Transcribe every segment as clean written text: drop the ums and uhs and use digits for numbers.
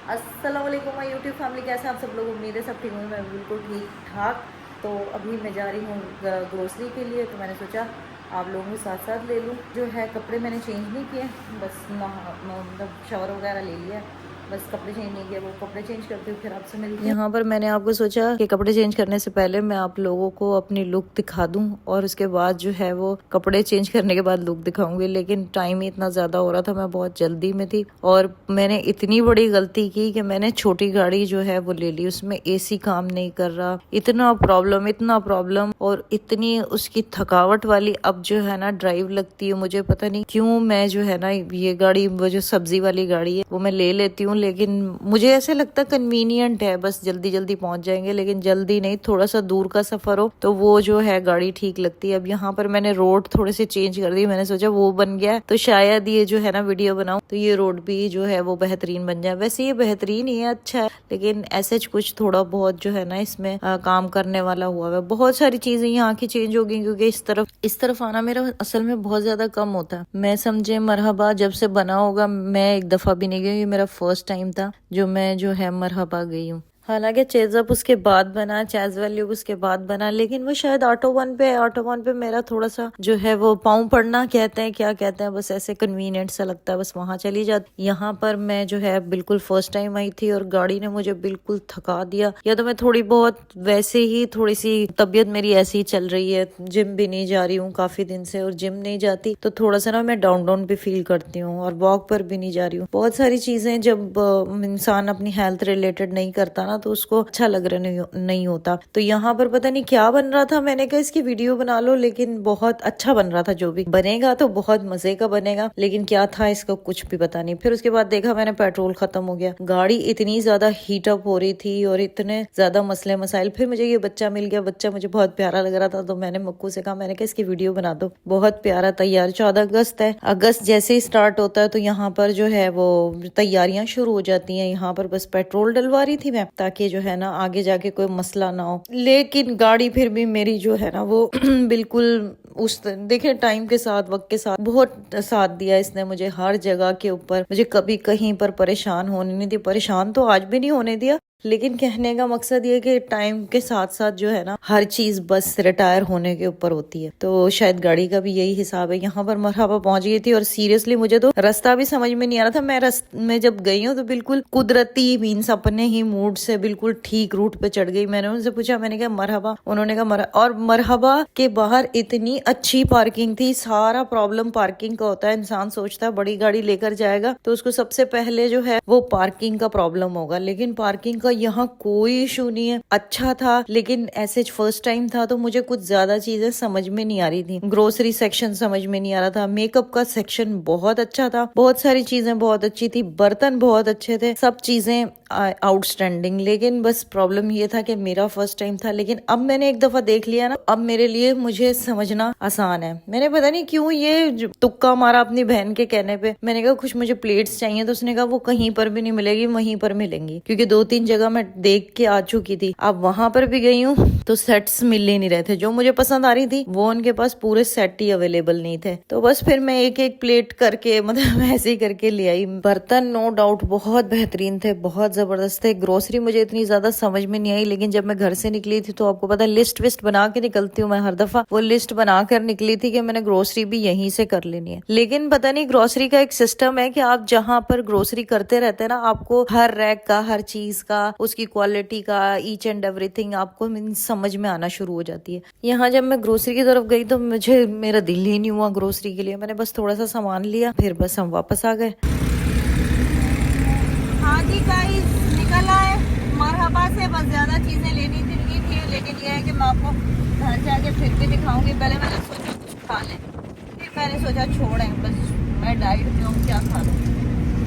अस्सलाम वालेकुम my YouTube family, कैसे हैं आप सब लोग। उम्मीद है सब ठीक होंगे। मैं बिल्कुल ठीक ठाक। तो अभी मैं जा रही हूँ ग्रोसरी के लिए, तो मैंने सोचा आप लोगों के साथ साथ ले लूँ। जो है कपड़े मैंने चेंज नहीं किए, बस मतलब शावर वगैरह ले लिया, बस कपड़े चेंज नहीं किए। वो कपड़े चेंज करती हूँ, फिर आपसे मिलती हूँ। यहाँ पर मैंने आपको सोचा कि कपड़े चेंज करने से पहले मैं आप लोगों को अपनी लुक दिखा दूँ, और उसके बाद जो है वो कपड़े चेंज करने के बाद लुक दिखाऊंगी। लेकिन टाइम ही इतना ज़्यादा हो रहा था, मैं बहुत जल्दी में थी, और मैंने इतनी बड़ी गलती की कि मैंने छोटी गाड़ी जो है वो ले ली। उसमें एसी काम नहीं कर रहा, इतना प्रॉब्लम और इतनी उसकी थकावट वाली अब जो है ना ड्राइव लगती है। मुझे पता नहीं क्यों, मैं जो है ना ये गाड़ी, वो जो सब्जी वाली गाड़ी है वो मैं ले लेती हूँ, लेकिन मुझे ऐसे लगता है कन्वीनियंट है, बस जल्दी जल्दी पहुंच जाएंगे। लेकिन जल्दी नहीं, थोड़ा सा दूर का सफर हो तो वो जो है गाड़ी ठीक लगती है। अब यहाँ पर मैंने रोड थोड़े से चेंज कर दी, मैंने सोचा वो बन गया है तो शायद ये जो है ना वीडियो बनाऊं तो ये रोड भी जो है वो बेहतरीन बन जाए। वैसे ये बेहतरीन ही है, अच्छा है, लेकिन ऐसे कुछ थोड़ा बहुत जो है ना इसमें काम करने वाला हुआ है। बहुत सारी चीजें यहाँ की चेंज हो गई, क्योंकि इस तरफ आना मेरा असल में बहुत ज्यादा कम होता है। मैं समझे मरहबा जब से बना होगा, मैं एक दफा भी नहीं गई, ये मेरा फर्स्ट टाइम था जो मैं जो है मरहबा गई हूँ। हालांकि चेजअप उसके बाद बना, चैज वैल्यू उसके बाद बना, लेकिन वो शायद ऑटो वन पे मेरा थोड़ा सा जो है वो पाँव पड़ना कहते हैं, क्या कहते हैं, बस ऐसे कन्वीनियंट सा लगता है, बस वहां चली जाती। यहाँ पर मैं जो है बिल्कुल फर्स्ट टाइम आई थी और गाड़ी ने मुझे बिल्कुल थका दिया। या तो मैं थोड़ी बहुत वैसे ही, थोड़ी सी तबीयत मेरी ऐसी ही चल रही है, जिम भी नहीं जा रही हूँ काफी दिन से, और जिम नहीं जाती तो थोड़ा सा ना मैं डाउन डाउन भी फील करती हूँ, और वॉक पर भी नहीं जा रही हूँ। बहुत सारी चीजें जब इंसान अपनी हेल्थ रिलेटेड नहीं करता ना तो उसको अच्छा लग रहा नहीं होता। तो यहाँ पर पता नहीं क्या बन रहा था, मैंने कहा इसकी वीडियो बना लो, लेकिन बहुत अच्छा बन रहा था। जो भी बनेगा तो बहुत मजे का बनेगा, लेकिन क्या था इसका कुछ भी पता नहीं। फिर उसके बाद देखा मैंने पेट्रोल खत्म हो गया, गाड़ी इतनी ज्यादा हीट अप हो रही थी और इतने ज्यादा मसले मसाइल। फिर मुझे ये बच्चा मिल गया, बच्चा मुझे बहुत प्यारा लग रहा था, तो मैंने मक्कू से कहा, मैंने कहा इसकी वीडियो बना दो। बहुत प्यारा तैयार, 14 अगस्त है, अगस्त जैसे ही स्टार्ट होता है तो यहाँ पर जो है वो तैयारियां शुरू हो जाती हैं। यहाँ पर बस पेट्रोल डलवा रही थी मैं, ताकि जो है ना आगे जाके कोई मसला ना हो। लेकिन गाड़ी फिर भी मेरी जो है ना वो बिल्कुल उस देखे टाइम के साथ, वक्त के साथ बहुत साथ दिया इसने मुझे। हर जगह के ऊपर मुझे कभी कहीं पर परेशान होने नहीं दी, परेशान तो आज भी नहीं होने दिया। लेकिन कहने का मकसद ये कि टाइम के साथ साथ जो है ना हर चीज बस रिटायर होने के ऊपर होती है, तो शायद गाड़ी का भी यही हिसाब है। यहाँ पर मरहबा पहुंच गई थी और सीरियसली मुझे तो रास्ता भी समझ में नहीं आ रहा था। मैं में जब गई हूँ तो बिल्कुल कुदरती मीन्स अपने ही मूड से बिल्कुल ठीक रूट पे चढ़ गई। मैंने उनसे पूछा, मैंने कहा मरहबा, उन्होंने कहा और मरहबा के बाहर इतनी अच्छी पार्किंग थी। सारा प्रॉब्लम पार्किंग का होता है, इंसान सोचता है बड़ी गाड़ी लेकर जाएगा तो उसको सबसे पहले जो है वो पार्किंग का प्रॉब्लम होगा, लेकिन पार्किंग यहाँ कोई इशू नहीं है। अच्छा था, लेकिन ऐसे फर्स्ट टाइम था तो मुझे कुछ ज्यादा चीजें समझ में नहीं आ रही थी। ग्रोसरी सेक्शन समझ में नहीं आ रहा था, मेकअप का सेक्शन बहुत अच्छा था, बहुत सारी चीजें बहुत अच्छी थी, बर्तन बहुत अच्छे थे, सब चीजें आउटस्टैंडिंग। लेकिन बस प्रॉब्लम ये था कि मेरा फर्स्ट टाइम था। लेकिन अब मैंने एक दफा देख लिया ना, अब मेरे लिए मुझे समझना आसान है। मैंने पता नहीं क्यों ये तुक्का मारा अपनी बहन के कहने पे। मैंने कहा कुछ मुझे प्लेट्स चाहिए, तो उसने कहा वो कहीं पर भी नहीं मिलेगी, वहीं पर मिलेंगी, क्योंकि 2-3 जगह मैं देख के आ चुकी थी। अब वहां पर भी गई हूँ तो सेट्स मिल ही नहीं रहे थे। जो मुझे पसंद आ रही थी वो उनके पास पूरे सेट ही अवेलेबल नहीं थे, तो बस फिर मैं एक एक प्लेट करके मतलब ऐसे ही करके ले आई। बर्तन नो डाउट बहुत बेहतरीन थे, बहुत जबरदस्त थे। ग्रोसरी मुझे इतनी ज्यादा समझ में नहीं आई, लेकिन जब मैं घर से निकली थी तो आपको पता लिस्ट विस्ट बना के निकलती हूँ मैं हर दफा, वो लिस्ट बना कर निकली थी कि मैंने ग्रोसरी भी यहीं से कर लेनी है। लेकिन पता नहीं ग्रोसरी का एक सिस्टम है कि आप जहाँ पर ग्रोसरी करते रहते हैं ना, आपको हर रैक का, हर चीज का, उसकी क्वालिटी का, ईच एंड एवरीथिंग आपको समझ में आना शुरू हो जाती है। यहाँ जब मैं ग्रोसरी की तरफ गई तो मुझे मेरा दिल ही नहीं हुआ ग्रोसरी के लिए। मैंने बस थोड़ा सा सामान लिया, फिर बस हम वापस आ गए। हाँ जी गाइस, निकल आए मरहबा से। बस ज्यादा चीजें लेनी थी, लेकिन यह है कि मैं आपको घर जाके फिर भी दिखाऊंगी। पहले मैंने सोचा कुछ खा लें, फिर मैंने सोचा छोड़ें, बस मैं डाइट पे हूँ, क्या खा लूं।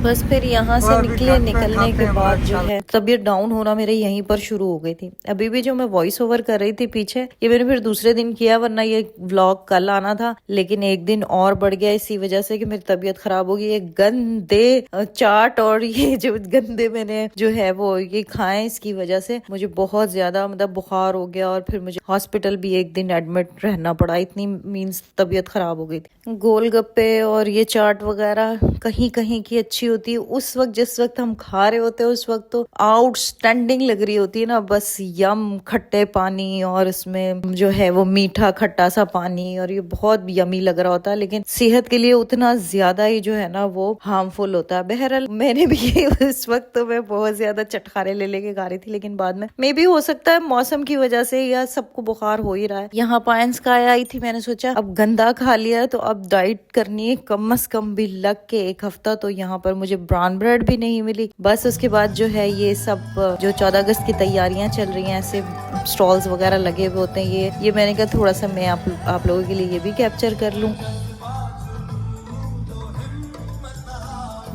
बस फिर यहाँ से निकलने के बाद जो है तबीयत डाउन होना मेरे यहीं पर शुरू हो गई थी। अभी भी जो मैं वॉइस ओवर कर रही थी पीछे, ये मैंने फिर दूसरे दिन किया, वरना ये व्लॉग कल आना था, लेकिन एक दिन और बढ़ गया इसी वजह से कि मेरी तबीयत खराब हो गई। ये गंदे चाट और ये जो गंदे मैंने जो है वो ये खाए, इसकी वजह से मुझे बहुत ज्यादा मतलब बुखार हो गया, और फिर मुझे हॉस्पिटल भी एक दिन एडमिट रहना पड़ा, इतनी मीन्स तबीयत खराब हो गई थी। गोलगप्पे और ये चाट वगैरह कहीं कहीं की अच्छी होती है उस वक्त, जिस वक्त हम खा रहे होते हैं उस वक्त तो आउटस्टैंडिंग लग रही होती है ना, बस यम खट्टे पानी और इसमें जो है वो मीठा खट्टा सा पानी, और ये बहुत यमी लग रहा होता है, लेकिन सेहत के लिए उतना ज्यादा ही जो है ना वो हार्मफुल होता है। बहरहाल मैंने भी उस वक्त तो मैं बहुत ज्यादा चटखारे ले लेके खा रही थी, लेकिन बाद में मे भी हो सकता है मौसम की वजह से या सबको बुखार हो ही रहा है। यहाँ पायंस का आई थी, मैंने सोचा अब गंदा खा लिया तो अब डाइट करनी है, कम से कम भी लग के 1 हफ्ता। तो यहाँ पर मुझे ब्राउन ब्रेड भी नहीं मिली। बस उसके बाद जो है ये सब जो 14 अगस्त की तैयारियां चल रही हैं, ऐसे स्टॉल्स वगैरह लगे हुए होते हैं, ये मैंने कहा थोड़ा सा मैं आप लोगों के लिए ये भी कैप्चर कर लूं।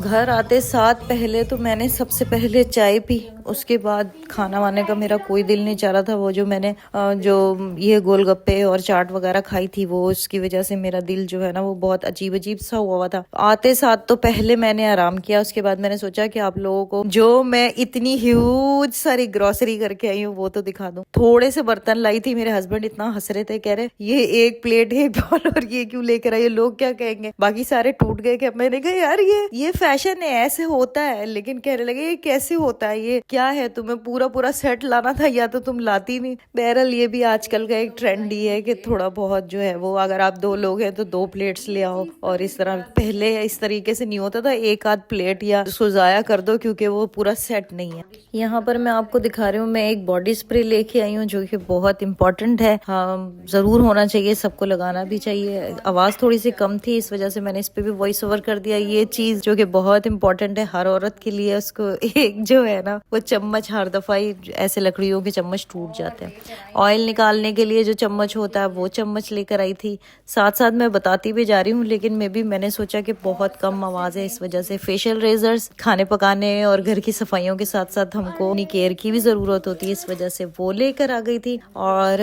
घर आते साथ पहले तो मैंने सबसे पहले चाय पी, उसके बाद खाना वाने का मेरा कोई दिल नहीं चाह रहा था। वो जो मैंने जो ये गोलगप्पे और चाट वगैरह खाई थी वो उसकी वजह से मेरा दिल जो है ना वो बहुत अजीब अजीब सा हुआ था। आते साथ तो पहले मैंने आराम किया, उसके बाद मैंने सोचा कि आप लोगों को जो मैं इतनी ह्यूज सारी ग्रोसरी करके आई हूँ वो तो दिखा दूं। थोड़े से बर्तन लाई थी, मेरे हस्बैंड इतना हंस रहे थे, कह रहे ये 1 प्लेट 1 बॉल और ये क्यों लेकर आई, लोग क्या कहेंगे। बाकी सारे टूट गए। क्या मैंने कहा यार ये फैशन है, ऐसे होता है, लेकिन कहने लगे ये कैसे होता है, ये क्या है, तुम्हें पूरा पूरा सेट लाना था या तो तुम लाती नहीं। बहरहाल ये भी आजकल का एक ट्रेंड ही है कि थोड़ा बहुत जो है वो अगर आप 2 लोग हैं तो 2 प्लेट्स ले आओ, और इस तरह पहले इस तरीके से नहीं होता था, 1 आध प्लेट या उसको जाया कर दो क्योंकि वो पूरा सेट नहीं है। यहाँ पर मैं आपको दिखा रही हूँ, मैं एक बॉडी स्प्रे लेके आई हूँ जो कि बहुत इंपॉर्टेंट है, हाँ जरूर होना चाहिए, सबको लगाना भी चाहिए। आवाज थोड़ी सी कम थी इस वजह से मैंने इस पे भी वॉइस ओवर कर दिया। ये चीज जो कि बहुत इंपॉर्टेंट है हर औरत के लिए, उसको एक जो है ना वो चम्मच, हर दफा ही ऐसे लकड़ियों के चम्मच टूट जाते हैं, ऑयल निकालने के लिए जो चम्मच होता है वो चम्मच लेकर आई थी। साथ साथ मैं बताती भी जा रही हूँ, लेकिन मैंने सोचा कि बहुत कम आवाज है इस वजह से फेशियल रेजर्स, खाने पकाने और घर की सफाइयों के साथ साथ हमको अपनी केयर की भी जरूरत होती है, इस वजह से वो लेकर आ गई थी। और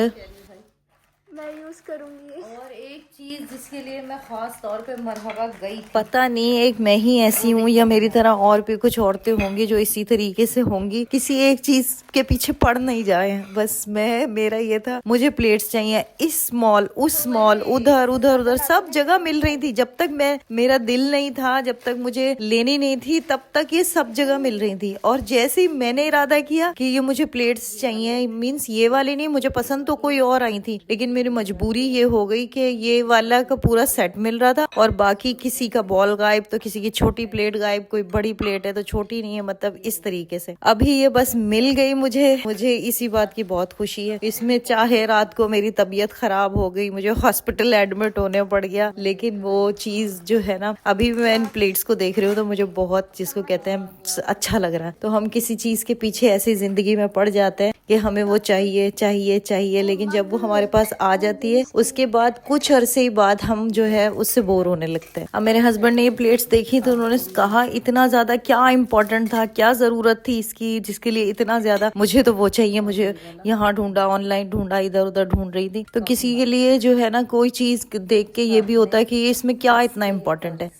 मैं यूज करूंगी। और एक चीज जिसके लिए मैं खास तौर पे मरहबा गई, पता नहीं एक मैं ही ऐसी हूँ या मेरी तरह और भी कुछ औरतें होंगी जो इसी तरीके से होंगी, किसी एक चीज के पीछे पड़ नहीं जाए। बस मेरा ये था, मुझे प्लेट्स चाहिए, इस मॉल उस मॉल, उधर उधर उधर सब जगह मिल रही थी। जब तक मेरा दिल नहीं था, जब तक मुझे लेनी नहीं थी, तब तक ये सब जगह मिल रही थी। और जैसे ही मैंने इरादा किया कि ये मुझे प्लेट्स चाहिए, मीन्स ये वाली नहीं, मुझे पसंद तो कोई और आई थी, लेकिन मेरी मजबूरी ये हो गई कि ये वाला का पूरा सेट मिल रहा था और बाकी किसी का बॉल गायब, तो किसी की छोटी प्लेट गायब, कोई बड़ी प्लेट है तो छोटी नहीं है, मतलब इस तरीके से। अभी ये बस मिल गई मुझे इसी बात की बहुत खुशी है। इसमें चाहे रात को मेरी तबीयत खराब हो गई, मुझे हॉस्पिटल एडमिट होने पड़ गया, लेकिन वो चीज जो है ना, अभी मैं इन प्लेट्स को देख रही हूँ तो मुझे बहुत, जिसको कहते हैं, अच्छा लग रहा है। तो हम किसी चीज के पीछे ऐसी जिंदगी में पड़ जाते हैं कि हमें वो चाहिए चाहिए चाहिए, लेकिन जब वो हमारे पास आ जाती है उसके बाद कुछ अरसे बाद हम जो है उससे बोर होने लगते हैं। अब मेरे हस्बैंड ने ये प्लेट्स देखी तो उन्होंने कहा इतना ज्यादा क्या इम्पोर्टेंट था, क्या जरूरत थी इसकी जिसके लिए इतना ज्यादा, मुझे तो वो चाहिए। मुझे यहाँ ढूंढा, ऑनलाइन ढूंढा, इधर उधर ढूंढ रही थी। तो किसी के लिए जो है ना कोई चीज देख के ये भी होता है कि इसमें क्या इतना इम्पोर्टेंट है।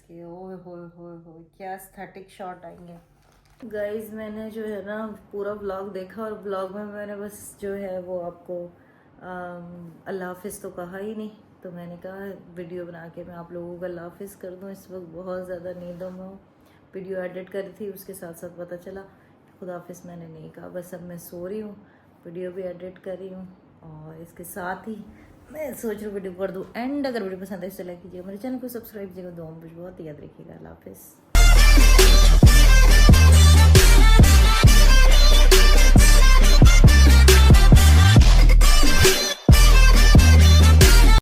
क्या एस्थेटिक शॉट आएंगे गाइज। मैंने जो है ना पूरा व्लॉग देखा और व्लॉग में मैंने बस जो है वो आपको अल्लाह हाफिज़ तो कहा ही नहीं, तो मैंने कहा वीडियो बना के मैं आप लोगों को अल्लाह हाफिज़ कर दूँ। इस वक्त बहुत ज़्यादा नींदों में हूँ। वीडियो एडिट करी थी, उसके साथ साथ पता चला खुदा हाफिज़ मैंने नहीं कहा। बस अब मैं सो रही हूँ, वीडियो भी एडिट कर रही हूँ और इसके साथ ही मैं सोच रही हूँ वीडियो कर दूँ एंड। अगर वीडियो पसंद है तो लाइक कीजिएगा, मेरे चैनल को सब्सक्राइब कीजिएगा, दुआ में बहुत याद रखिएगा। अल्लाह हाफिज़।